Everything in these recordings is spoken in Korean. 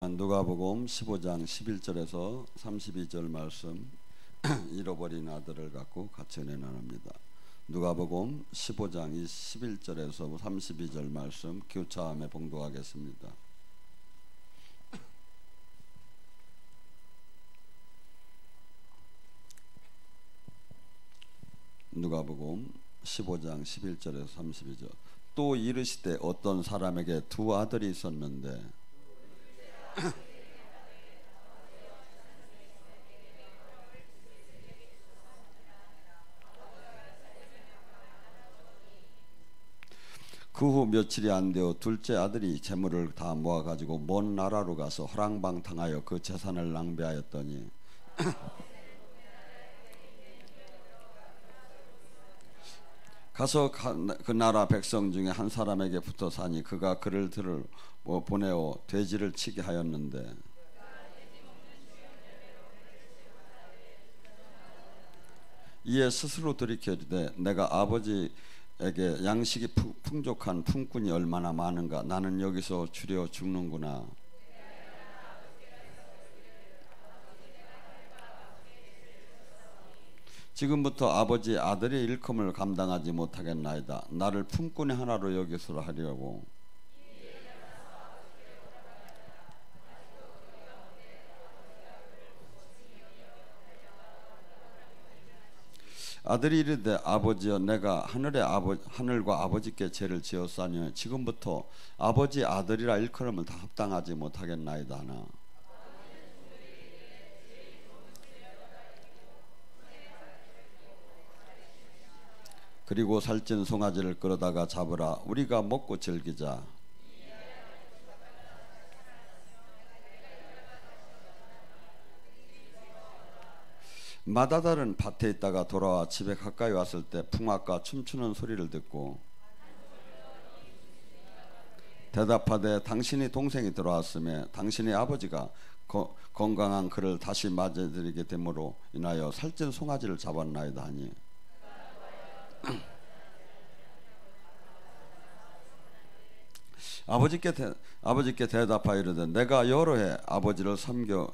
누가복음 15장 11절에서 32절 말씀 잃어버린 아들을 갖고 같이 은혜 나눕니다. 누가복음 15장 11절에서 32절 말씀 교차함에 봉독하겠습니다. 누가복음 15장 11절에서 32절. 또 이르시되 어떤 사람에게 두 아들이 있었는데 그 후 며칠이 안 되어 둘째 아들이 재물을 다 모아가지고 먼 나라로 가서 허랑방탕하여 그 재산을 낭비하였더니 가서 그 나라 백성 중에 한 사람에게 붙어 사니 그가 그를 보내어 돼지를 치게 하였는데 이에 스스로 돌이켜 이르되 내가 아버지에게 양식이 풍족한 품꾼이 얼마나 많은가. 나는 여기서 주려 죽는구나. 지금부터 아버지 아들의 일컴을 감당하지 못하겠나이다. 나를 품꾼의 하나로 여기서 하려고. 아들이 이르되 아버지여 내가 하늘과 아버지께 죄를 지었사니 지금부터 아버지 아들이라 일컬음을 다 합당하지 못하겠나이다 하나. 그리고 살찐 송아지를 끌어다가 잡으라. 우리가 먹고 즐기자. 마다달은 밭에 있다가 돌아와 집에 가까이 왔을 때 풍악과 춤추는 소리를 듣고 대답하되 당신이 동생이 들어왔으며 당신의 아버지가 건강한 그를 다시 맞이해드리게 됨으로 인하여 살찐 송아지를 잡았나이다 하니 아버지께 대답하여 이르되 내가 여러 해 아버지를 섬겨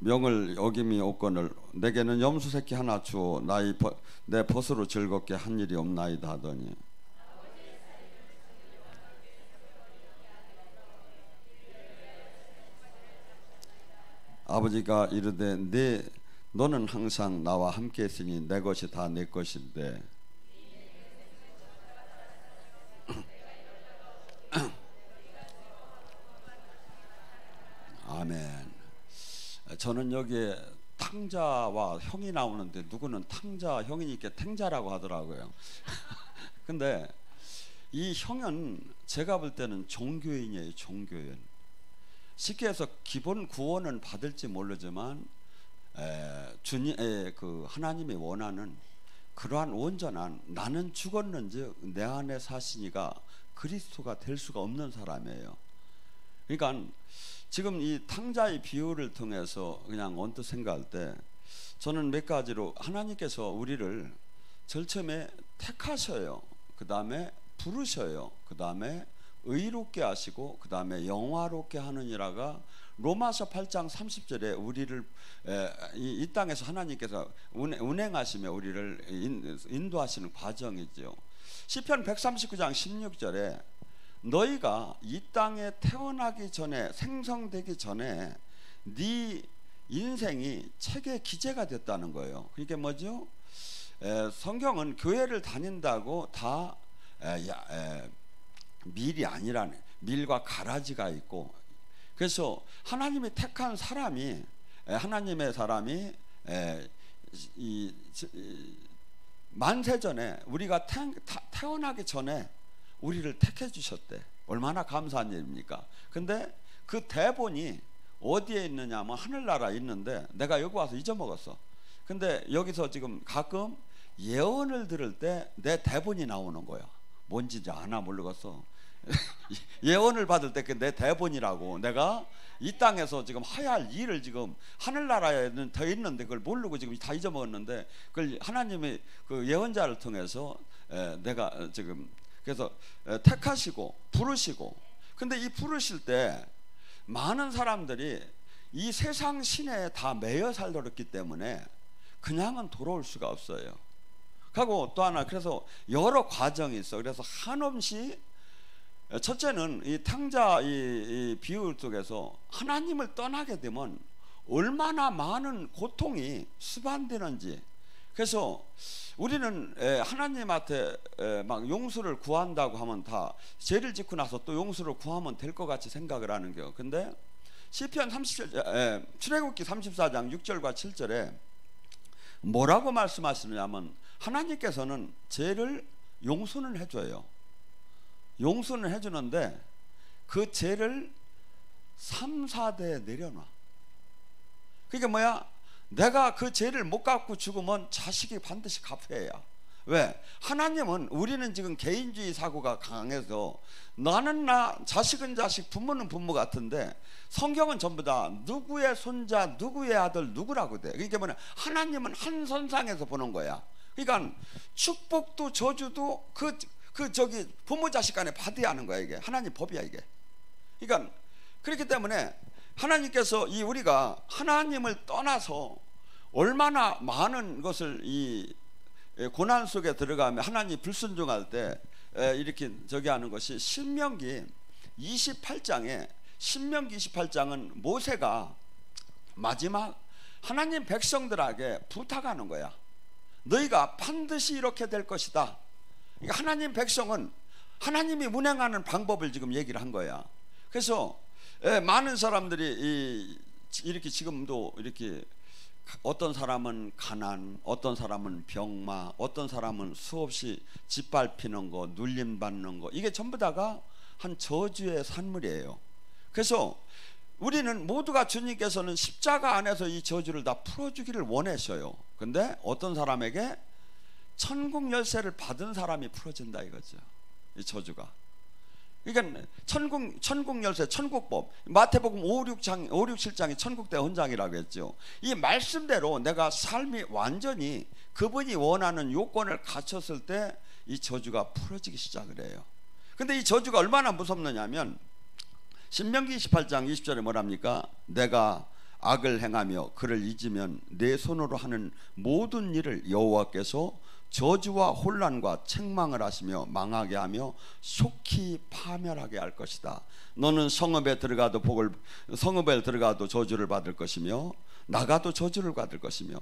명을 어김이 없거늘 내게는 염소 새끼 하나 주어 내 벗으로 즐겁게 한 일이 없나이다 하더니 아버지가 이르되 너는 항상 나와 함께 했으니 내 것이 다 내 것인데 아멘. 저는 여기에 탕자와 형이 나오는데 누구는 탕자 형이니까 탱자라고 하더라고요. 근데 이 형은 제가 볼 때는 종교인이에요. 종교인. 쉽게 해서 기본 구원은 받을지 모르지만 주님의 그 하나님이 원하는 그러한 온전한 나는 죽었는지 내 안에 사시니가 그리스도가 될 수가 없는 사람이에요. 그러니까 지금 이 탕자의 비유를 통해서 그냥 언뜻 생각할 때 저는 몇 가지로 하나님께서 우리를 제일 처음에 택하셔요. 그 다음에 부르셔요. 그 다음에 의롭게 하시고 그 다음에 영화롭게 하느니라가 로마서 8장 30절에 우리를 이 땅에서 하나님께서 운행하시며 우리를 인도하시는 과정이죠. 시편 139장 16절에 너희가 이 땅에 태어나기 전에 생성되기 전에 네 인생이 책에 기재가 됐다는 거예요. 그러니까 뭐죠? 성경은 교회를 다닌다고 다 밀이 아니라는 밀과 가라지가 있고 그래서 하나님이 택한 사람이 하나님의 사람이 만세전에 우리가 태어나기 전에 우리를 택해 주셨대. 얼마나 감사한 일입니까? 근데 그 대본이 어디에 있느냐 하면 하늘나라에 있는데 내가 여기 와서 잊어먹었어. 근데 여기서 지금 가끔 예언을 들을 때 내 대본이 나오는 거야. 뭔지 이제 아나 모르겠어. 예언을 받을 때 그 내 대본이라고 내가 이 땅에서 지금 해야 할 일을 지금 하늘나라에는 더 있는데 그걸 모르고 지금 다 잊어먹었는데 그걸 하나님의 그 예언자를 통해서 내가 지금 그래서 택하시고 부르시고 근데 이 부르실 때 많은 사람들이 이 세상 시내에 다 매여 살도록 때문에 그냥은 돌아올 수가 없어요. 하고 또 하나, 그래서 여러 과정이 있어. 그래서 한없이 첫째는 이 탕자 이 비유 속에서 하나님을 떠나게 되면 얼마나 많은 고통이 수반되는지. 그래서 우리는 하나님한테 막 용서를 구한다고 하면 다 죄를 짓고 나서 또 용서를 구하면 될 것 같이 생각을 하는 거. 근데 시편 37장, 출애굽기 34장 6절과 7절에 뭐라고 말씀하시느냐면 하나님께서는 죄를 용서는 해줘요. 용서는 해주는데 그 죄를 3, 4대에 내려놔. 그게 뭐야? 내가 그 죄를 못 갚고 죽으면 자식이 반드시 갚아야. 왜? 하나님은, 우리는 지금 개인주의 사고가 강해서 나는 나, 자식은 자식, 부모는 부모 같은데 성경은 전부 다 누구의 손자, 누구의 아들, 누구라고 돼. 그러니까 뭐냐, 하나님은 한 선상에서 보는 거야. 그러니까 축복도 저주도 저기 부모 자식 간에 받아야 하는 거야. 이게 하나님 법이야 이게. 그러니까 그렇기 때문에 하나님께서 이 우리가 하나님을 떠나서 얼마나 많은 것을 이 고난 속에 들어가면 하나님 불순종할 때 이렇게 저기 하는 것이 신명기 28장은 모세가 마지막 하나님 백성들에게 부탁하는 거야. 너희가 반드시 이렇게 될 것이다. 그러니까 하나님 백성은 하나님이 운행하는 방법을 지금 얘기를 한 거야. 그래서 많은 사람들이 이렇게 지금도 이렇게 어떤 사람은 가난, 어떤 사람은 병마, 어떤 사람은 수없이 짓밟히는 거, 눌림받는 거, 이게 전부 다가 한 저주의 산물이에요. 그래서 우리는 모두가 주님께서는 십자가 안에서 이 저주를 다 풀어주기를 원하셔요. 근데 어떤 사람에게 천국 열쇠를 받은 사람이 풀어진다 이거죠. 이 저주가. 그러니까 천국 열쇠, 천국법, 마태복음 5, 6, 7장이 천국대 헌장이라고 했죠. 이 말씀대로 내가 삶이 완전히 그분이 원하는 요건을 갖췄을 때 이 저주가 풀어지기 시작을 해요. 근데 이 저주가 얼마나 무섭느냐면 신명기 28장 20절에 뭐랍니까? 내가 악을 행하며 그를 잊으면 내 손으로 하는 모든 일을 여호와께서 저주와 혼란과 책망을 하시며 망하게 하며 속히 파멸하게 할 것이다. 너는 성읍에 들어가도 저주를 받을 것이며 나가도 저주를 받을 것이며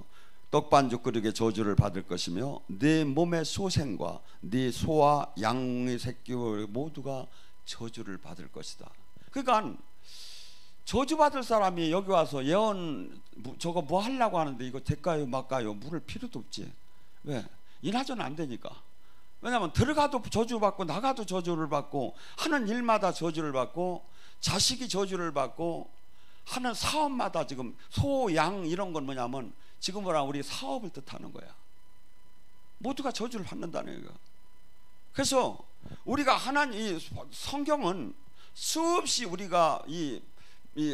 떡반죽 그릇에 저주를 받을 것이며 네 몸의 소생과 네 소와 양의 새끼 모두가 저주를 받을 것이다. 그러니까 저주받을 사람이 여기 와서 예언 저거 뭐 하려고 하는데 이거 될까요 말까요 물을 필요도 없지. 왜? 이나저나 안 되니까. 왜냐하면 들어가도 저주받고 나가도 저주를 받고 하는 일마다 저주를 받고 자식이 저주를 받고 하는 사업마다 지금 소, 양 이런 건 뭐냐면 지금 뭐라 우리 사업을 뜻하는 거야. 모두가 저주를 받는다는 거야. 그래서 우리가 하나님, 이 성경은 수없이 우리가 이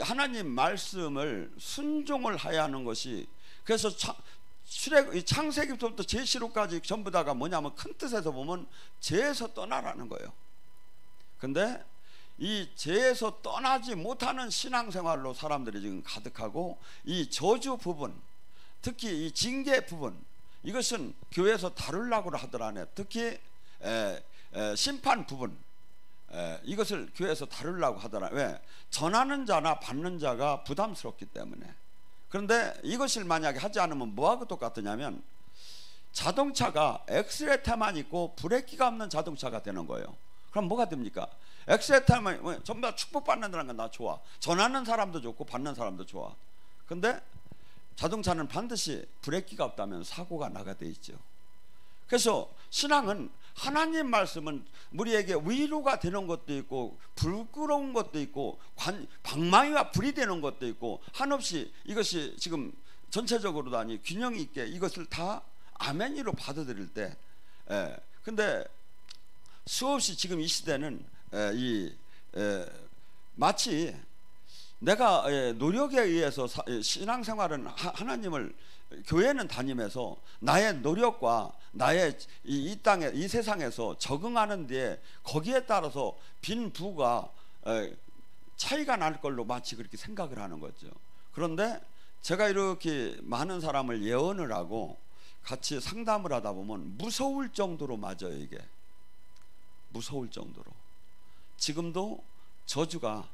하나님 말씀을 순종을 해야 하는 것이, 그래서 창세기부터 계시록까지 전부 다가 뭐냐면 큰 뜻에서 보면 죄에서 떠나라는 거예요. 근데 이 죄에서 떠나지 못하는 신앙생활로 사람들이 지금 가득하고 이 저주 부분, 특히 이 징계 부분, 이것은 교회에서 다루려고 하더라네. 특히 심판 부분, 이것을 교회에서 다루려고 하더라. 왜? 전하는 자나 받는 자가 부담스럽기 때문에. 그런데 이것을 만약에 하지 않으면 뭐하고 똑같으냐면 자동차가 엑셀레터만 있고 브레이크가 없는 자동차가 되는 거예요. 그럼 뭐가 됩니까? 엑셀레터만 전부 다 축복받는다는 건 나 좋아. 전하는 사람도 좋고 받는 사람도 좋아. 근데 자동차는 반드시 브레이크가 없다면 사고가 나게 돼 있죠. 그래서 신앙은 하나님 말씀은 우리에게 위로가 되는 것도 있고 부끄러운 것도 있고 방망이와 불이 되는 것도 있고 한없이 이것이 지금 전체적으로도 아니 균형 있게 이것을 다 아멘이로 받아들일 때, 근데 수없이 지금 이 시대는 마치 내가 노력에 의해서 신앙생활은 하나님을 교회는 다니면서 나의 노력과 나의 이 땅에 이 세상에서 적응하는 데에 거기에 따라서 빈 부가 차이가 날 걸로 마치 그렇게 생각을 하는 거죠. 그런데 제가 이렇게 많은 사람을 예언을 하고 같이 상담을 하다 보면 무서울 정도로 맞아요. 이게 무서울 정도로. 지금도 저주가,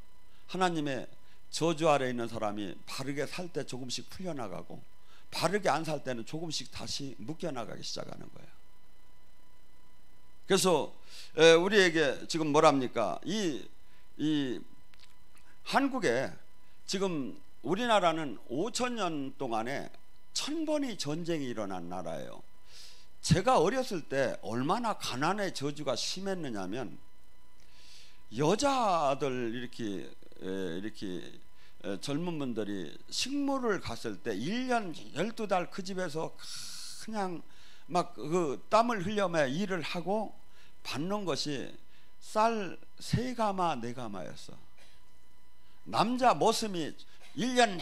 하나님의 저주 아래 있는 사람이 바르게 살 때 조금씩 풀려나가고 바르게 안 살 때는 조금씩 다시 묶여나가기 시작하는 거예요. 그래서 우리에게 지금 뭐랍니까? 이 한국에 지금 우리나라는 5,000년 동안에 1000번의 전쟁이 일어난 나라예요. 제가 어렸을 때 얼마나 가난의 저주가 심했느냐면, 여자들 이렇게 젊은 분들이 식물을 갔을 때 1년 12달 그 집에서 그냥 막 그 땀을 흘려며 일을 하고 받는 것이 쌀 3가마 4가마였어. 남자 모습이 1년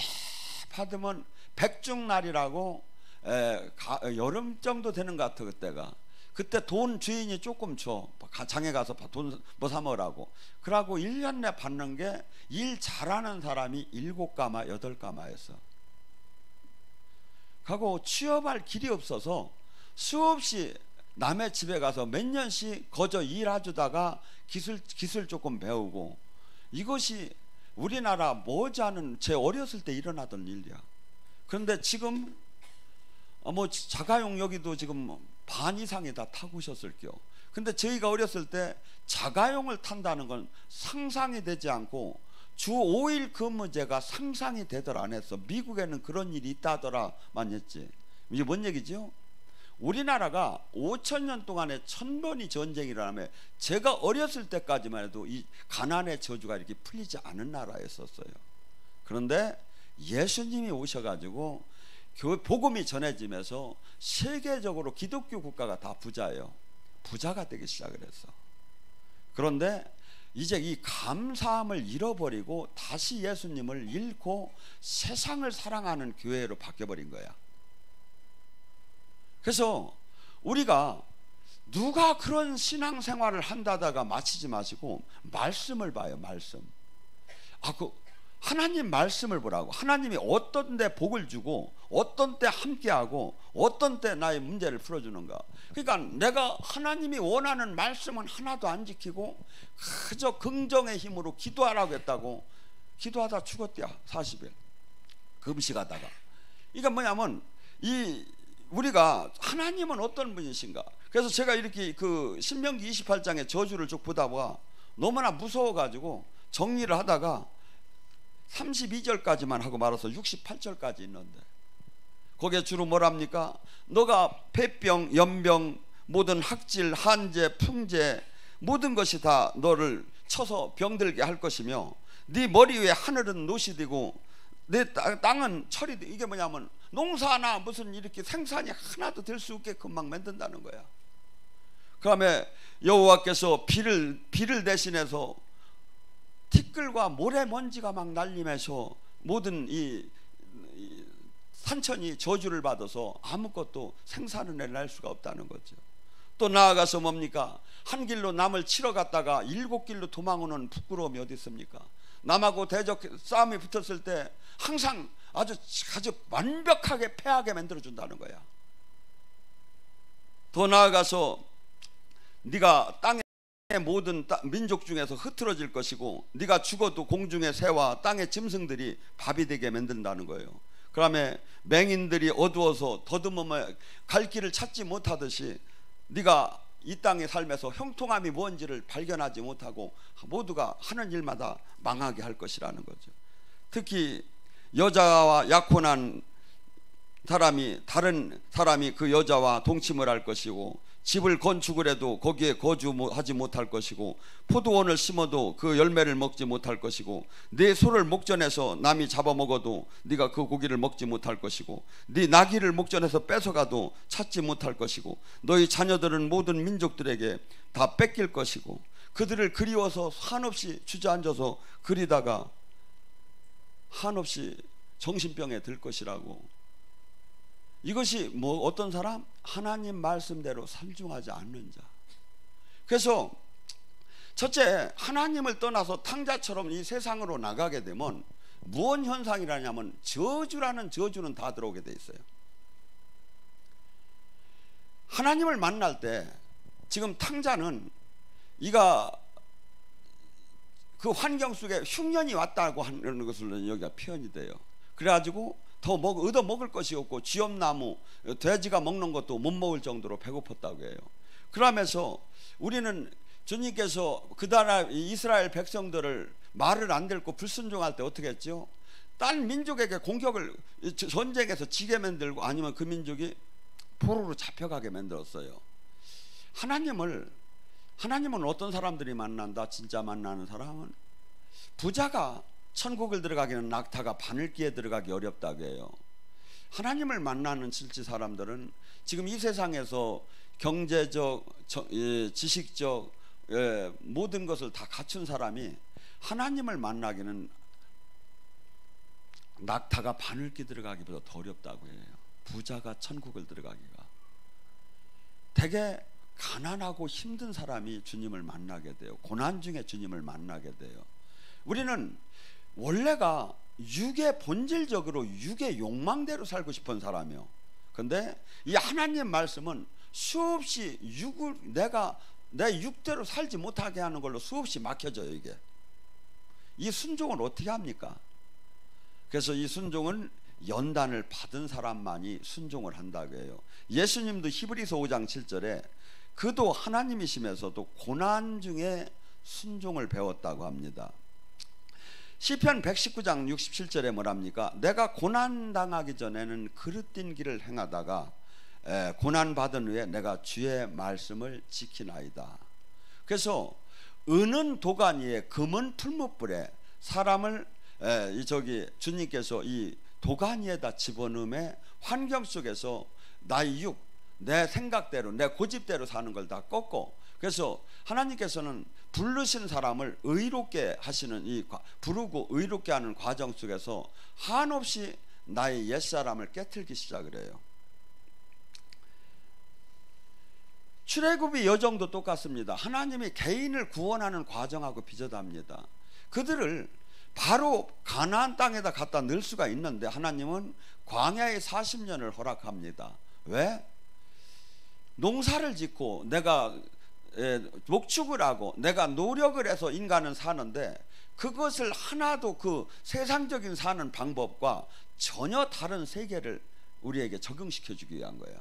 받으면 백중날이라고 여름 정도 되는 것 같아. 그때 돈 주인이 조금 줘. 장에 가서 돈 뭐 사 먹으라고. 그러고 1년 내 받는 게 일 잘하는 사람이 7가마 8가마였어. 하고 취업할 길이 없어서 수없이 남의 집에 가서 몇 년씩 거저 일해주다가 기술 조금 배우고, 이것이 우리나라 머지않은 제 어렸을 때 일어나던 일이야. 그런데 지금 뭐 자가용 여기도 지금 반 이상이 다 타고 오셨을게요. 근데 저희가 어렸을 때 자가용을 탄다는 건 상상이 되지 않고 주 5일 근무제가 상상이 되더라 안 했어. 미국에는 그런 일이 있다더라만 했지. 이게 뭔 얘기죠? 우리나라가 5,000년 동안에 1000번이 전쟁이라며, 제가 어렸을 때까지만 해도 이 가난의 저주가 이렇게 풀리지 않은 나라였었어요. 그런데 예수님이 오셔가지고 복음이 전해지면서 세계적으로 기독교 국가가 다 부자예요. 부자가 되기 시작을 했어. 그런데 이제 이 감사함을 잃어버리고 다시 예수님을 잃고 세상을 사랑하는 교회로 바뀌어버린 거야. 그래서 우리가 누가 그런 신앙생활을 한다다가 마치지 마시고 말씀을 봐요. 말씀. 하나님 말씀을 보라고. 하나님이 어떤 때 복을 주고 어떤 때 함께하고 어떤 때 나의 문제를 풀어주는가. 그러니까 내가 하나님이 원하는 말씀은 하나도 안 지키고 그저 긍정의 힘으로 기도하라고 했다고 기도하다 죽었대요. 40일 금식하다가. 그러니까 뭐냐면 우리가 하나님은 어떤 분이신가. 그래서 제가 이렇게 그 신명기 28장의 저주를 쭉 보다 보아 너무나 무서워가지고 정리를 하다가 32절까지만 하고 말아서 68절까지 있는데, 거기에 주로 뭐랍니까? 너가 폐병, 연병, 모든 학질, 한재, 풍재 모든 것이 다 너를 쳐서 병들게 할 것이며, 네 머리 위에 하늘은 노시 되고 내 땅은 철이 돼. 이게 뭐냐면 농사나 무슨 이렇게 생산이 하나도 될 수 없게끔 막 만든다는 거야. 그 다음에 여호와께서 비를 대신해서 티끌과 모래먼지가 막 날리면서 모든 이 산천이 저주를 받아서 아무것도 생산을 낼 수가 없다는 거죠. 또 나아가서 뭡니까? 한 길로 남을 치러 갔다가 7길로 도망오는 부끄러움이 어디 있습니까? 남하고 싸움이 붙었을 때 항상 아주 완벽하게 패하게 만들어준다는 거야. 더 나아가서 네가 땅의 모든 민족 중에서 흩어질 것이고, 네가 죽어도 공중의 새와 땅의 짐승들이 밥이 되게 만든다는 거예요. 그 다음에 맹인들이 어두워서 더듬으며 갈 길을 찾지 못하듯이 네가 이 땅에 살면서 형통함이 뭔지를 발견하지 못하고 모두가 하는 일마다 망하게 할 것이라는 거죠. 특히 여자와 약혼한 사람이 다른 사람이 그 여자와 동침을 할 것이고, 집을 건축을 해도 거기에 거주하지 못할 것이고, 포도원을 심어도 그 열매를 먹지 못할 것이고, 네 소를 목전에서 남이 잡아먹어도 네가 그 고기를 먹지 못할 것이고, 네 나귀를 목전에서 뺏어가도 찾지 못할 것이고, 너희 자녀들은 모든 민족들에게 다 뺏길 것이고, 그들을 그리워서 한없이 주저앉아서 그리다가 한없이 정신병에 들 것이라고. 이것이 뭐 어떤 사람? 하나님 말씀대로 산중하지 않는 자. 그래서 첫째, 하나님을 떠나서 탕자처럼 이 세상으로 나가게 되면 무언 현상이라냐면 저주라는 저주는 다 들어오게 돼 있어요. 하나님을 만날 때 지금 탕자는 이가 그 환경 속에 흉년이 왔다고 하는 것으로 여기가 표현이 돼요. 그래가지고 더 얻어 먹을 것이 없고 쥐엄나무 돼지가 먹는 것도 못 먹을 정도로 배고팠다고 해요. 그러면서 우리는 주님께서 그 나라 이스라엘 백성들을 말을 안 듣고 불순종할 때 어떻게 했죠? 딴 민족에게 공격을 전쟁에서 지게 만들고 아니면 그 민족이 포로로 잡혀가게 만들었어요. 하나님은 어떤 사람들이 만난다? 진짜 만나는 사람은 부자가 천국을 들어가기는 낙타가 바늘기에 들어가기 어렵다고 해요. 하나님을 만나는 실제 사람들은 지금 이 세상에서 경제적, 지식적 모든 것을 다 갖춘 사람이 하나님을 만나기는 낙타가 바늘기 들어가기보다 더 어렵다고 해요. 부자가 천국을 들어가기가. 되게 가난하고 힘든 사람이 주님을 만나게 돼요. 고난 중에 주님을 만나게 돼요. 우리는 원래가 육의 본질적으로 육의 욕망대로 살고 싶은 사람이요. 근데 이 하나님 말씀은 수없이 내 육대로 살지 못하게 하는 걸로 수없이 막혀져요. 이게 이 순종을 어떻게 합니까? 그래서 이 순종은 연단을 받은 사람만이 순종을 한다고 해요. 예수님도 히브리서 5장 7절에 그도 하나님이시면서도 고난 중에 순종을 배웠다고 합니다. 시편 119장 67절에 뭐랍니까? 내가 고난당하기 전에는 그릇된 길을 행하다가 고난받은 후에 내가 주의 말씀을 지키나이다. 그래서 은은 도가니에 금은 풀무불에 사람을 주님께서 이 도가니에다 집어넣음에 환경 속에서 나의 육, 내 생각대로 내 고집대로 사는 걸 다 꺾고, 그래서 하나님께서는 부르신 사람을 의롭게 하시는 부르고 의롭게 하는 과정 속에서 한없이 나의 옛사람을 깨트리기 시작을 해요. 출애굽의 여정도 똑같습니다. 하나님이 개인을 구원하는 과정하고 비슷합니다. 그들을 바로 가나안 땅에다 갖다 넣을 수가 있는데 하나님은 광야의 40년을 허락합니다. 왜? 농사를 짓고 내가 목축을 하고 내가 노력을 해서 인간은 사는데 그것을 하나도 그 세상적인 사는 방법과 전혀 다른 세계를 우리에게 적용시켜 주기 위한 거예요.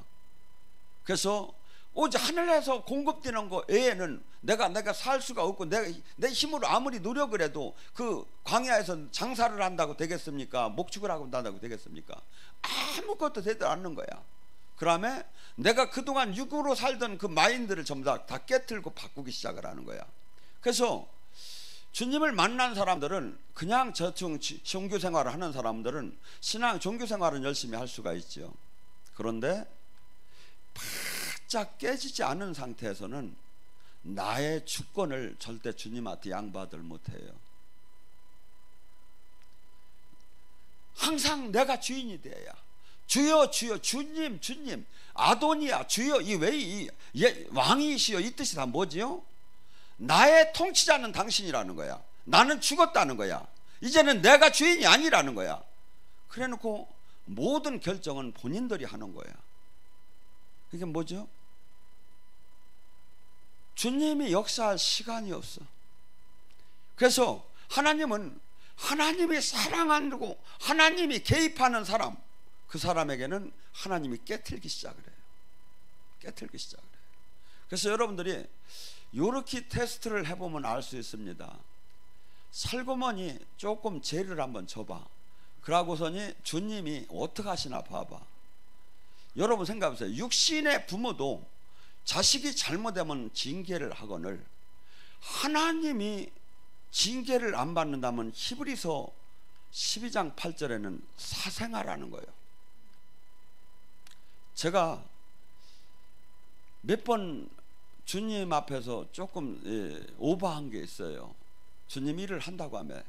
그래서 오직 하늘에서 공급되는 거 외에는 내가 살 수가 없고 내 힘으로 아무리 노력을 해도 그 광야에서 장사를 한다고 되겠습니까? 목축을 하고 한다고 되겠습니까? 아무것도 되지 않는 거야. 그다음에 내가 그동안 육으로 살던 그 마인드를 전부 다 깨트리고 바꾸기 시작을 하는 거야. 그래서 주님을 만난 사람들은 그냥 종교 생활을 하는 사람들은 종교 생활은 열심히 할 수가 있죠. 그런데 바짝 깨지지 않은 상태에서는 나의 주권을 절대 주님한테 양보하들 못해요. 항상 내가 주인이 돼야 주여 주여 주님 아도니아 주여 이 왕이시여 이 뜻이 다 뭐지요? 나의 통치자는 당신이라는 거야. 나는 죽었다는 거야. 이제는 내가 주인이 아니라는 거야. 그래놓고 모든 결정은 본인들이 하는 거야. 그게 뭐죠? 주님이 역사할 시간이 없어. 그래서 하나님이 사랑하고 하나님이 개입하는 사람, 그 사람에게는 하나님이 깨트리기 시작을 해요. 그래서 여러분들이 요렇게 테스트를 해보면 알 수 있습니다. 살구머니 조금 죄를 한번 져봐. 그러고서니 주님이 어떻게 하시나 봐봐. 여러분 생각해보세요. 육신의 부모도 자식이 잘못되면 징계를 하거늘 하나님이 징계를 안 받는다면 히브리서 12장 8절에는 사생아라는 거예요. 제가 몇 번 주님 앞에서 조금 오버한 게 있어요. 주님 일을 한다고 하면.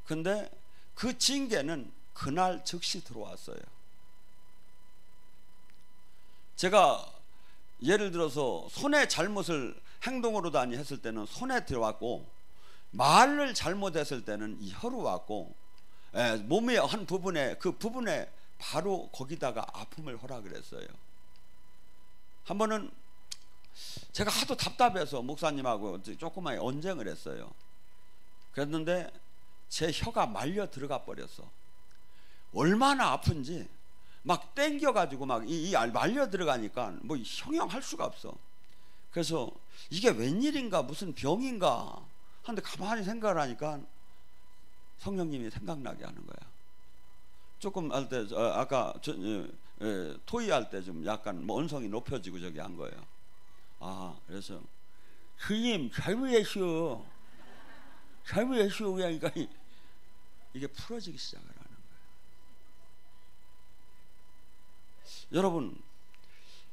근데 그 징계는 그날 즉시 들어왔어요. 제가 예를 들어서 손에 잘못을 행동으로도 아니 했을 때는 손에 들어왔고, 말을 잘못했을 때는 이 혀로 왔고, 몸의 한 부분에, 그 부분에 바로 거기다가 아픔을 허락을 했어요. 한 번은 제가 하도 답답해서 목사님하고 조그마한 언쟁을 했어요. 그랬는데 제 혀가 말려 들어가 버렸어. 얼마나 아픈지 막 땡겨가지고 막 말려 들어가니까 뭐 형용할 수가 없어. 그래서 이게 웬일인가, 무슨 병인가 하는데 가만히 생각을 하니까 성령님이 생각나게 하는 거야. 조금 할 때 아까 토의할 때 좀 약간 뭐 언성이 높여지고 저기 한 거예요. 아, 그래서 주님 잘못했어, 잘못했어, 그러니까 이게 풀어지기 시작을 하는 거예요. 여러분,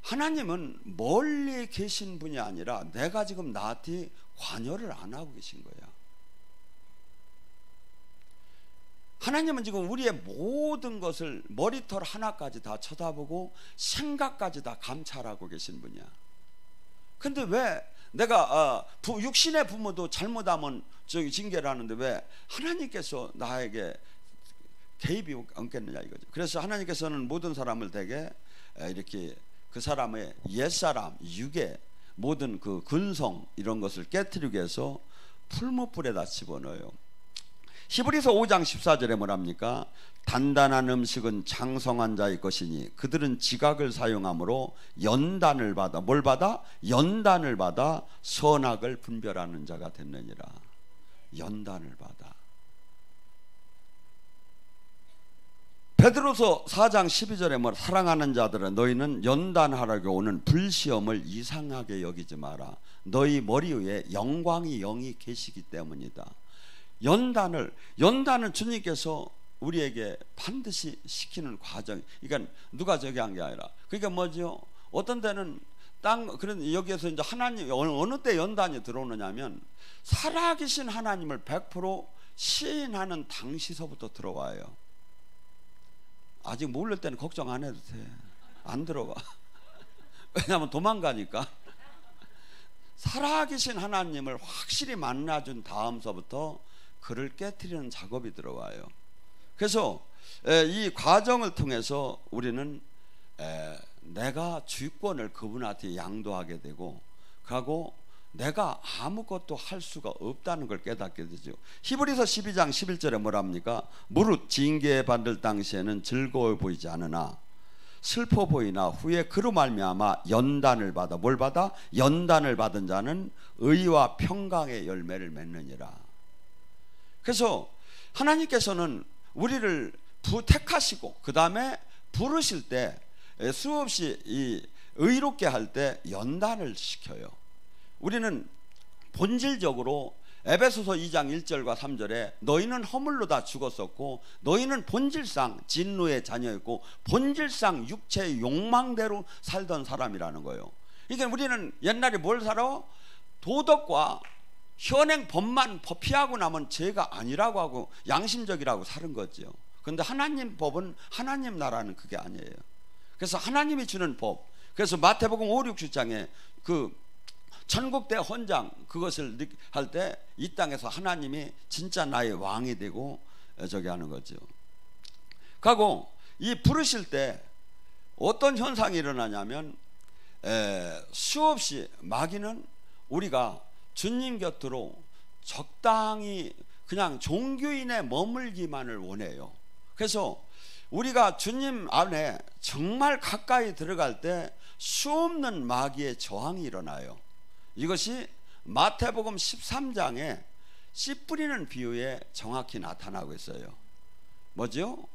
하나님은 멀리 계신 분이 아니라 내가 지금 나한테 관여를 안 하고 계신 거야. 하나님은 지금 우리의 모든 것을 머리털 하나까지 다 쳐다보고 생각까지 다 감찰하고 계신 분이야. 근데 왜 내가 육신의 부모도 잘못하면 저기 징계를 하는데 왜 하나님께서 나에게 개입이 없겠느냐 이거죠. 그래서 하나님께서는 모든 사람을 되게 이렇게 그 사람의 옛사람, 육의 모든 그 근성 이런 것을 깨트리기 위해서 풀무불에다 집어넣어요. 히브리서 5장 14절에 뭐랍니까? 단단한 음식은 장성한 자의 것이니 그들은 지각을 사용함으로 연단을 받아, 뭘 받아? 연단을 받아 선악을 분별하는 자가 됐느니라. 연단을 받아. 베드로서 4장 12절에 뭐 사랑하는 자들아 너희는 연단하라고 오는 불시험을 이상하게 여기지 마라. 너희 머리 위에 영광이 영이 계시기 때문이다. 연단을 주님께서 우리에게 반드시 시키는 과정. 그러니까 누가 저기 한 게 아니라, 그러니까 뭐죠? 어떤 때는 그런 여기에서 이제 하나님 어느 때 연단이 들어오느냐면 살아계신 하나님을 100% 시인하는 당시서부터 들어와요. 아직 모를 때는 걱정 안 해도 돼. 안 들어와. 왜냐하면 도망가니까. 살아계신 하나님을 확실히 만나준 다음서부터 그를 깨트리는 작업이 들어와요. 그래서 이 과정을 통해서 우리는 내가 주권을 그분한테 양도하게 되고, 그리고 내가 아무것도 할 수가 없다는 걸 깨닫게 되죠. 히브리서 12장 11절에 뭐랍니까? 무릇 징계받을 당시에는 즐거워 보이지 않으나 슬퍼 보이나 후에 그로 말미암아 연단을 받아, 뭘 받아? 연단을 받은 자는 의와 평강의 열매를 맺느니라. 그래서 하나님께서는 우리를 택하시고 그 다음에 부르실 때 수없이 이 의롭게 할 때 연단을 시켜요. 우리는 본질적으로 에베소서 2장 1절과 3절에 너희는 허물로 다 죽었었고 너희는 본질상 진노의 자녀였고 본질상 육체의 욕망대로 살던 사람이라는 거예요. 그러니까 우리는 옛날에 뭘 살아? 도덕과 현행 법만 피하고 나면 죄가 아니라고 하고 양심적이라고 사는 거죠. 그런데 하나님 법은, 하나님 나라는 그게 아니에요. 그래서 하나님이 주는 법, 그래서 마태복음 5, 6, 7장에 그 천국대 헌장 그것을 할 때 이 땅에서 하나님이 진짜 나의 왕이 되고 저기 하는 거죠. 그리고 이 부르실 때 어떤 현상이 일어나냐면 수없이 마귀는 우리가 주님 곁으로 적당히 그냥 종교인에 머물기만을 원해요. 그래서 우리가 주님 안에 정말 가까이 들어갈 때 수없는 마귀의 저항이 일어나요. 이것이 마태복음 13장에 씨 뿌리는 비유에 정확히 나타나고 있어요. 뭐죠?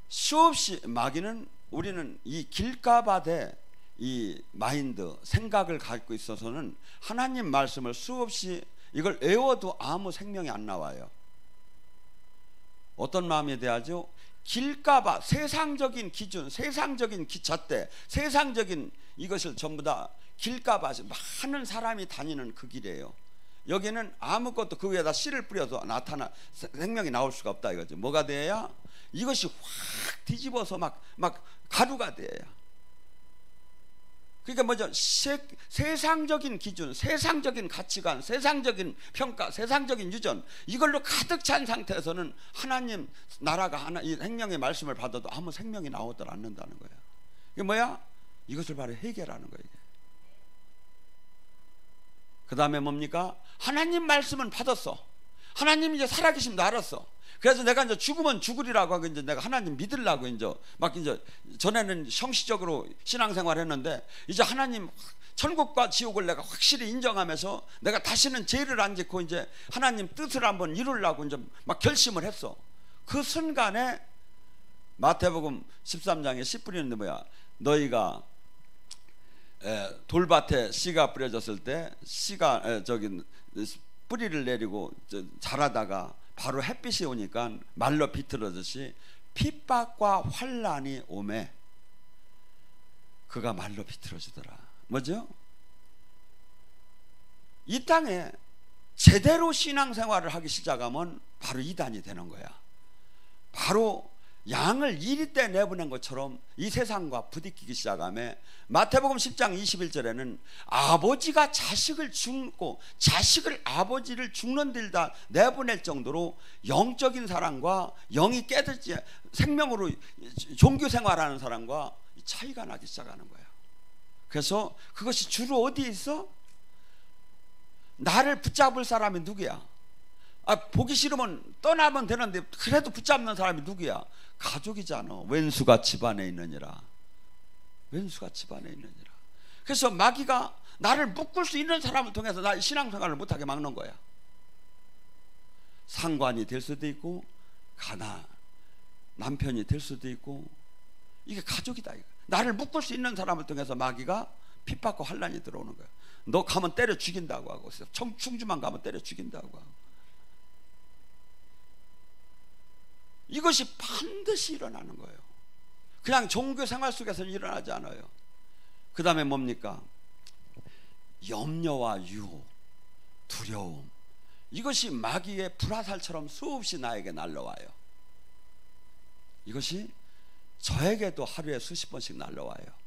수없이 마귀는, 우리는 이 길가바대 이 마인드, 생각을 갖고 있어서는 하나님 말씀을 수없이 이걸 외워도 아무 생명이 안 나와요. 어떤 마음이 돼야죠? 길가바, 세상적인 기준, 세상적인 잣대, 세상적인 이것을 전부 다 길가바, 많은 사람이 다니는 그 길이에요. 여기는 아무것도 그 위에다 씨를 뿌려서 생명이 나올 수가 없다 이거죠. 뭐가 돼야? 이것이 확 뒤집어서 막 가루가 돼야. 그러니까 뭐죠? 세상적인 기준, 세상적인 가치관, 세상적인 평가, 세상적인 유전, 이걸로 가득 찬 상태에서는 하나님 나라가 이 생명의 말씀을 받아도 아무 생명이 나오질 않는다는 거예요. 이게 뭐야? 이것을 바로 해결하는 거예요. 그 다음에 뭡니까? 하나님 말씀은 받았어. 하나님 이제 살아계심도 알았어. 그래서 내가 이제 죽으면 죽으리라고 하고 이제 내가 하나님 믿으려고 이제 전에는 형식적으로 신앙생활 했는데 이제 하나님 천국과 지옥을 내가 확실히 인정하면서 내가 다시는 죄를 안 짓고 이제 하나님 뜻을 한번 이루려고 이제 막 결심을 했어. 그 순간에 마태복음 13장에 씨 뿌리는데 뭐야? 너희가 돌밭에 씨가 뿌려졌을 때 씨가 뿌리를 내리고 자라다가 바로 햇빛이 오니까 말로 비틀어듯이 핍박과 환난이 오매 그가 말로 비틀어지더라. 뭐죠? 이 땅에 제대로 신앙생활을 하기 시작하면 바로 이단이 되는 거야. 바로 양을 이리 때 내보낸 것처럼 이 세상과 부딪히기 시작하며 마태복음 10장 21절에는 아버지가 자식을 죽고 자식을 아버지를 죽는 데 다 내보낼 정도로 영적인 사람과 영이 깨닫지 생명으로 종교 생활하는 사람과 차이가 나기 시작하는 거예요. 그래서 그것이 주로 어디에 있어? 나를 붙잡을 사람이 누구야? 보기 싫으면 떠나면 되는데 그래도 붙잡는 사람이 누구야? 가족이잖아. 왼수가 집안에 있느니라. 왼수가 집안에 있느니라. 그래서 마귀가 나를 묶을 수 있는 사람을 통해서 나 신앙생활을 못하게 막는 거야. 상관이 될 수도 있고 남편이 될 수도 있고 이게 가족이다. 나를 묶을 수 있는 사람을 통해서 마귀가 핍박과 환난이 들어오는 거야. 너 가면 때려 죽인다고 하고 충주만 가면 때려 죽인다고 하고 이것이 반드시 일어나는 거예요. 그냥 종교 생활 속에서는 일어나지 않아요. 그 다음에 뭡니까? 염려와 유혹, 두려움, 이것이 마귀의 불화살처럼 수없이 나에게 날라와요. 이것이 저에게도 하루에 수십 번씩 날라와요.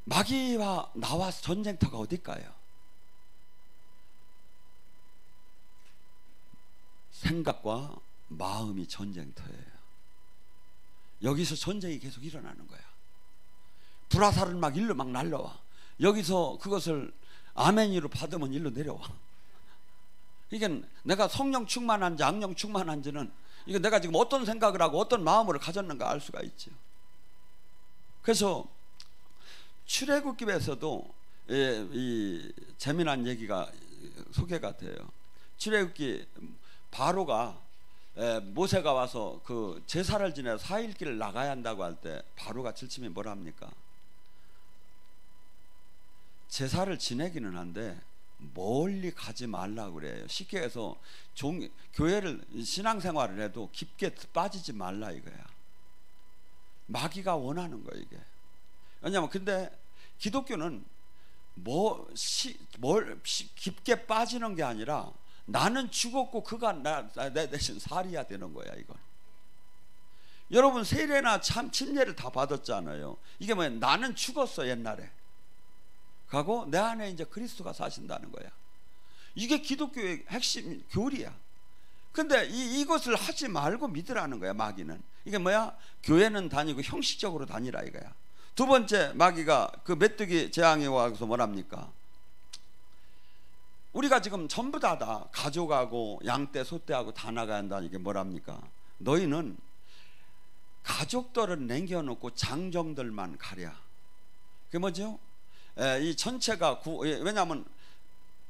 마귀와 나와 전쟁터가 어딜까요? 생각과 마음이 전쟁터예요. 여기서 전쟁이 계속 일어나는 거야. 불화살은 막 일로 막 날라와. 여기서 그것을 아멘이로 받으면 일로 내려와. 이게 내가 성령 충만한지 악령 충만한지는 이게 내가 지금 어떤 생각을 하고 어떤 마음으로 가졌는가 알 수가 있죠. 그래서 출애굽기에서도 이 재미난 얘기가 소개가 돼요. 출애굽기 바로가 모세가 와서 그 제사를 지내서 4일길을 나가야 한다고 할 때 바로가 질침이 뭐라 합니까? 제사를 지내기는 한데 멀리 가지 말라고 그래요. 쉽게 해서 교회를 신앙생활을 해도 깊게 빠지지 말라 이거야. 마귀가 원하는 거야 이게. 왜냐하면 근데 기독교는 깊게 빠지는 게 아니라 나는 죽었고 그가 내 대신 살이야 되는 거야 이건. 여러분 세례나 참 침례를 다 받았잖아요. 이게 뭐야? 나는 죽었어 옛날에. 가고 내 안에 이제 그리스도가 사신다는 거야. 이게 기독교의 핵심 교리야. 근데 이것을 하지 말고 믿으라는 거야 마귀는. 이게 뭐야? 교회는 다니고 형식적으로 다니라 이거야. 두 번째 마귀가 그 메뚜기 재앙이 와서 뭐랍니까? 우리가 지금 전부 다 가족하고 양떼 소떼하고 다 나가야 한다는 게 뭐랍니까? 너희는 가족들은 남겨놓고 장정들만 가랴. 그게 뭐죠? 이 전체가 왜냐하면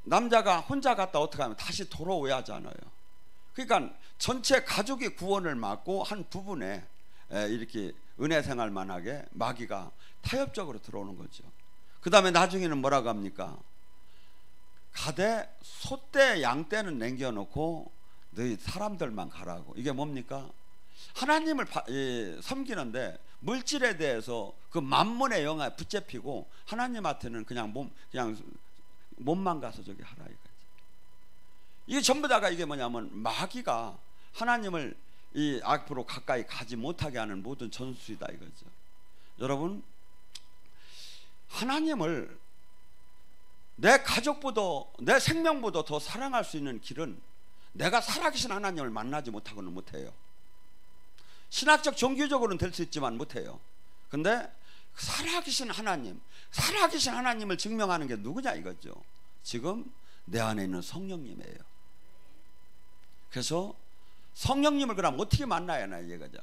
남자가 혼자 갔다 어떻게 하면 다시 돌아오야 하잖아요. 그러니까 전체 가족이 구원을 받고 한 부분에 이렇게 은혜 생활만 하게 마귀가 타협적으로 들어오는 거죠. 그 다음에 나중에는 뭐라고 합니까? 가되 소떼 양떼는 남겨놓고 너희 사람들만 가라고. 이게 뭡니까? 하나님을 섬기는데 물질에 대해서 그 만몬의 영에 붙잡히고 하나님한테는 그냥 몸만 가서 저기 하라 이거지. 이게 전부 다가 이게 뭐냐면 마귀가 하나님을 이 앞으로 가까이 가지 못하게 하는 모든 전술이다 이거죠. 여러분, 하나님을 내 가족보다, 내 생명보다 더 사랑할 수 있는 길은 내가 살아계신 하나님을 만나지 못하고는 못해요. 신학적 종교적으로는 될 수 있지만 못해요. 근데 살아계신 하나님, 살아계신 하나님을 증명하는 게 누구냐 이거죠. 지금 내 안에 있는 성령님이에요. 그래서 성령님을 그럼 어떻게 만나야 하나 이거죠.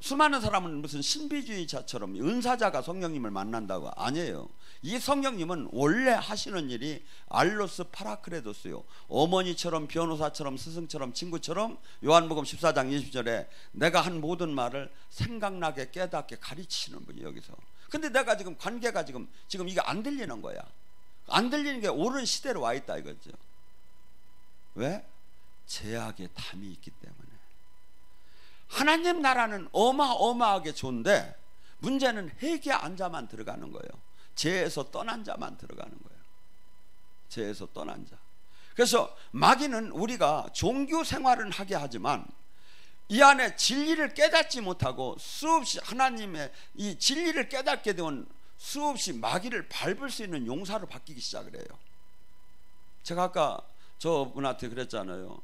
수많은 사람은 무슨 신비주의자처럼 은사자가 성령님을 만난다고. 아니에요. 이 성령님은 원래 하시는 일이 알로스 파라크레도스요, 어머니처럼 변호사처럼 스승처럼 친구처럼 요한복음 14장 20절에 내가 한 모든 말을 생각나게 깨닫게 가르치시는 분이 여기서. 근데 내가 지금 관계가 지금 이게 안 들리는 거야. 안 들리는 게 옳은 시대로 와 있다 이거죠. 왜? 제약의 담이 있기 때문에. 하나님 나라는 어마어마하게 좋은데 문제는 회개 안 자만 들어가는 거예요. 죄에서 떠난 자만 들어가는 거예요. 죄에서 떠난 자. 그래서 마귀는 우리가 종교 생활은 하게 하지만 이 안에 진리를 깨닫지 못하고 수없이 하나님의 이 진리를 깨닫게 되면 수없이 마귀를 밟을 수 있는 용사로 바뀌기 시작을 해요. 제가 아까 저분한테 그랬잖아요.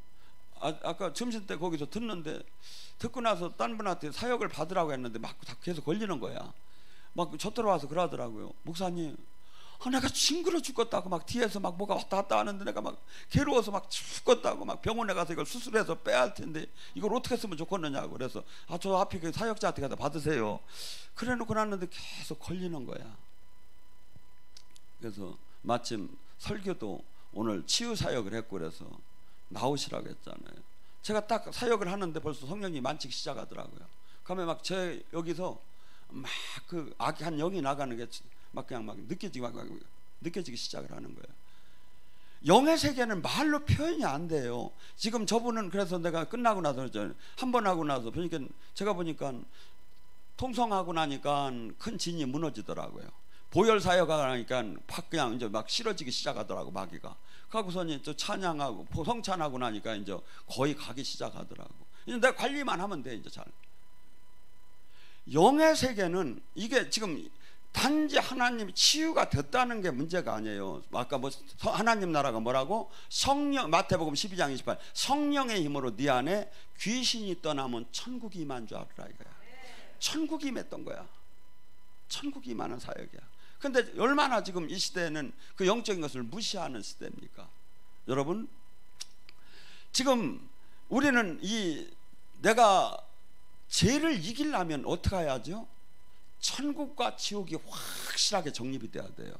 아까 점심때 거기서 듣는데, 듣고 나서 딴 분한테 사역을 받으라고 했는데 막 계속 걸리는 거야. 막 저 들어와서 그러더라고요. 목사님, 내가 징그러 죽겠다고 막 뒤에서 막 뭐가 왔다 갔다 하는데 내가 막 괴로워서 막 죽겠다고 막 병원에 가서 이걸 수술해서 빼야 할 텐데 이걸 어떻게 쓰면 좋겠느냐고. 그래서 저 앞에 그 사역자한테 가서 받으세요. 그래 놓고 났는데 계속 걸리는 거야. 그래서 마침 설교도 오늘 치유 사역을 했고 그래서 나오시라고 했잖아요. 제가 딱 사역을 하는데 벌써 성령이 만지기 시작하더라고요. 그러면 막 제 여기서 막 그 악한 영이 나가는 게 막 그냥 막 느껴지기 시작을 하는 거예요. 영의 세계는 말로 표현이 안 돼요. 지금 저분은 그래서 내가 끝나고 나서 한 번 하고 나서 보니까 제가 보니까 통성하고 나니까 큰 진이 무너지더라고요. 보혈 사역하니까 팍 그냥 이제 막 싫어지기 시작하더라고 마귀가. 그러고서는 또 찬양하고 성찬하고 나니까 이제 거의 가기 시작하더라고. 이제 내가 관리만 하면 돼 이제 잘. 영의 세계는 이게 지금 단지 하나님 치유가 됐다는 게 문제가 아니에요. 아까 뭐 하나님 나라가 뭐라고? 성령, 마태복음 12장 28, 성령의 힘으로 네 안에 귀신이 떠나면 천국이 임한 줄 알으라 이거야. 천국이 임했던 거야. 천국이 임하는 사역이야. 근데 얼마나 지금 이 시대에는 그 영적인 것을 무시하는 시대입니까? 여러분, 지금 우리는 내가 죄를 이기려면 어떻게 해야죠? 천국과 지옥이 확실하게 정립이 돼야 돼요.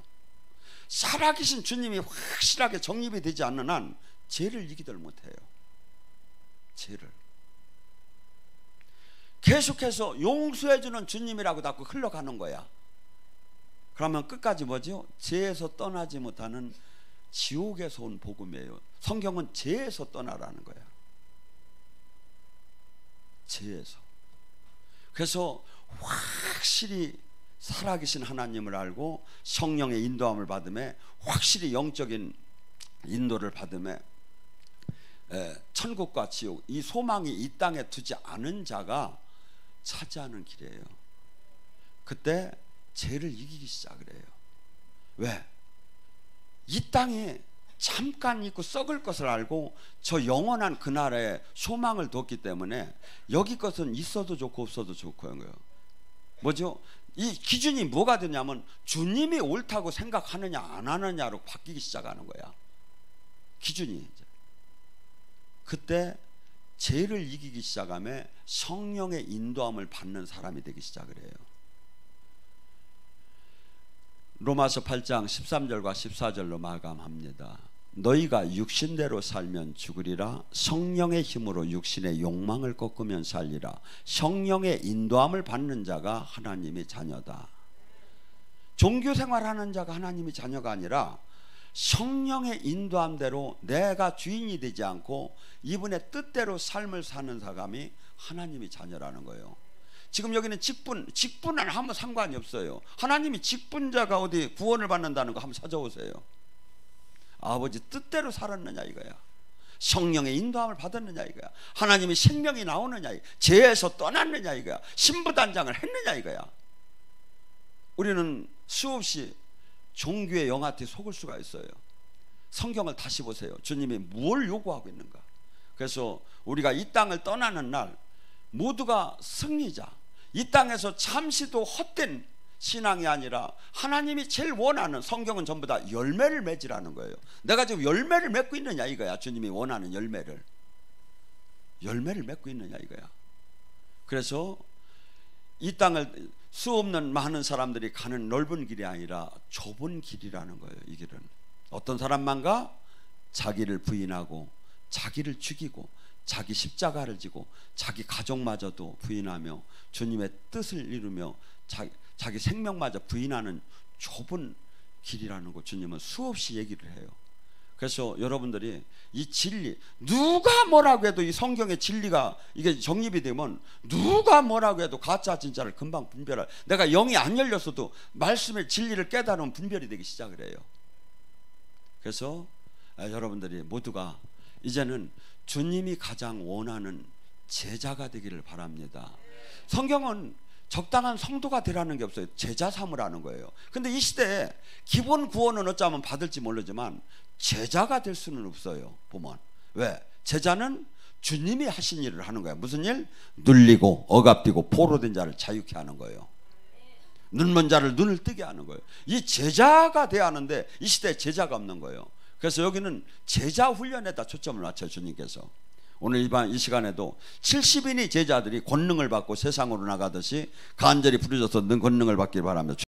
살아계신 주님이 확실하게 정립이 되지 않는 한 죄를 이기들 못해요. 죄를 계속해서 용서해주는 주님이라고 자꾸 흘러가는 거야. 그러면 끝까지 뭐죠? 죄에서 떠나지 못하는 지옥에서 온 복음이에요. 성경은 죄에서 떠나라는 거야. 죄에서. 그래서 확실히 살아계신 하나님을 알고 성령의 인도함을 받음에, 확실히 영적인 인도를 받음에 천국과 지옥, 이 소망이 이 땅에 두지 않은 자가 차지하는 길이에요. 그때 죄를 이기기 시작을 해요. 왜? 이 땅에 잠깐 있고 썩을 것을 알고 저 영원한 그날에 소망을 뒀기 때문에 여기 것은 있어도 좋고 없어도 좋고 한 거예요. 뭐죠? 이 기준이 뭐가 되냐면 주님이 옳다고 생각하느냐 안 하느냐로 바뀌기 시작하는 거야. 기준이 이제. 그때 죄를 이기기 시작하며 성령의 인도함을 받는 사람이 되기 시작을 해요. 로마서 8장 13절과 14절로 마감합니다. 너희가 육신대로 살면 죽으리라. 성령의 힘으로 육신의 욕망을 꺾으면 살리라. 성령의 인도함을 받는 자가 하나님의 자녀다. 종교생활하는 자가 하나님의 자녀가 아니라 성령의 인도함대로 내가 주인이 되지 않고 이분의 뜻대로 삶을 사는 사람이 하나님의 자녀라는 거예요. 지금 여기는 직분은 아무 상관이 없어요. 하나님이 직분자가 어디 구원을 받는다는 거 한번 찾아오세요. 아버지 뜻대로 살았느냐 이거야. 성령의 인도함을 받았느냐 이거야. 하나님의 생명이 나오느냐, 죄에서 떠났느냐 이거야. 신부단장을 했느냐 이거야. 우리는 수없이 종교의 영한테 속을 수가 있어요. 성경을 다시 보세요. 주님이 뭘 요구하고 있는가. 그래서 우리가 이 땅을 떠나는 날 모두가 승리자, 이 땅에서 잠시도 헛된 신앙이 아니라 하나님이 제일 원하는, 성경은 전부 다 열매를 맺으라는 거예요. 내가 지금 열매를 맺고 있느냐 이거야. 주님이 원하는 열매를 맺고 있느냐 이거야. 그래서 이 땅을 수없는 많은 사람들이 가는 넓은 길이 아니라 좁은 길이라는 거예요. 이 길은 어떤 사람만가 자기를 부인하고 자기를 죽이고 자기 십자가를 지고 자기 가족마저도 부인하며 주님의 뜻을 이루며 자기 생명마저 부인하는 좁은 길이라는 거 주님은 수없이 얘기를 해요. 그래서 여러분들이 이 진리, 누가 뭐라고 해도 이 성경의 진리가 이게 정립이 되면 누가 뭐라고 해도 가짜 진짜를 금방 분별할, 내가 영이 안 열렸어도 말씀의 진리를 깨달으면 분별이 되기 시작을 해요. 그래서 여러분들이 모두가 이제는 주님이 가장 원하는 제자가 되기를 바랍니다. 성경은 적당한 성도가 되라는 게 없어요. 제자 삼으라는 거예요. 근데 이 시대에 기본 구원은 어쩌면 받을지 모르지만 제자가 될 수는 없어요. 보면 왜? 제자는 주님이 하신 일을 하는 거예요. 무슨 일? 눌리고 억압되고 포로된 자를 자유케 하는 거예요. 눈먼 자를 눈을 뜨게 하는 거예요. 이 제자가 돼야 하는데 이 시대에 제자가 없는 거예요. 그래서 여기는 제자 훈련에다 초점을 맞춰요. 주님께서 오늘 이 시간에도 70인의 제자들이 권능을 받고 세상으로 나가듯이 간절히 부르셔서 는 권능을 받길 바라며